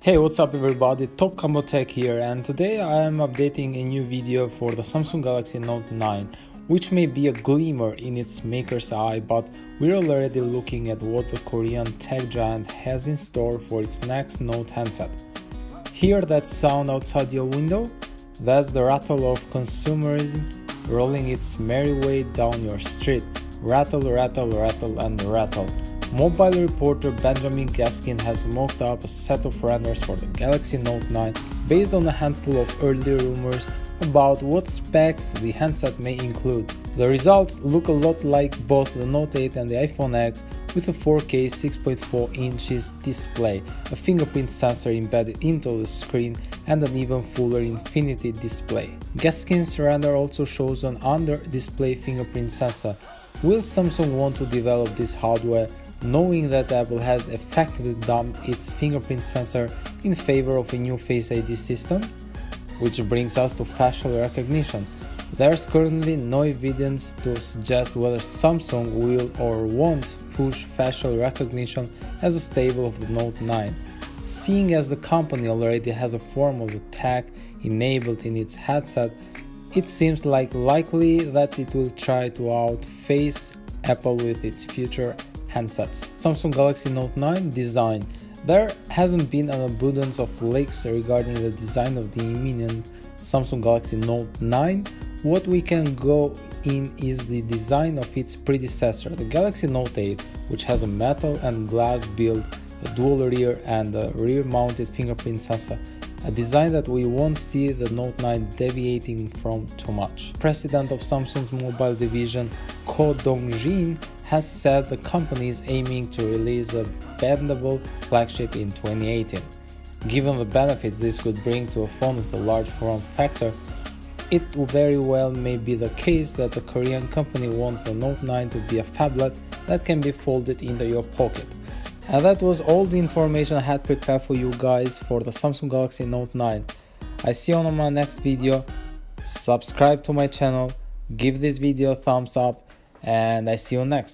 Hey, what's up everybody, Top Combo Tech here, and today I am updating a new video for the Samsung Galaxy Note 9, which may be a glimmer in its maker's eye, but we're already looking at what the Korean tech giant has in store for its next Note handset. Hear that sound outside your window? That's the rattle of consumerism rolling its merry way down your street. Rattle, rattle, rattle, and rattle. Mobile reporter Benjamin Gaskin has mocked up a set of renders for the Galaxy Note 9 based on a handful of early rumors about what specs the handset may include. The results look a lot like both the Note 8 and the iPhone X, with a 4K 6.4 inches display, a fingerprint sensor embedded into the screen, and an even fuller infinity display. Gaskin's render also shows an under-display fingerprint sensor. Will Samsung want to develop this hardware, knowing that Apple has effectively dumped its fingerprint sensor in favor of a new Face ID system? Which brings us to facial recognition. There's currently no evidence to suggest whether Samsung will or won't push facial recognition as a staple of the Note 9. Seeing as the company already has a form of the tech enabled in its headset, it seems likely that it will try to outface Apple with its future handsets. Samsung Galaxy Note 9 design. There hasn't been an abundance of leaks regarding the design of the imminent Samsung Galaxy Note 9. What we can go in is the design of its predecessor, the Galaxy Note 8, which has a metal and glass build, a dual rear and a rear-mounted fingerprint sensor, a design that we won't see the Note 9 deviating from too much. President of Samsung's mobile division, Ko Dong-jin, has said the company is aiming to release a bendable flagship in 2018. Given the benefits this could bring to a phone with a large form factor, it very well may be the case that the Korean company wants the Note 9 to be a phablet that can be folded into your pocket. And that was all the information I had prepared for you guys for the Samsung Galaxy Note 9. I see you on my next video. Subscribe to my channel, give this video a thumbs up, and I see you next.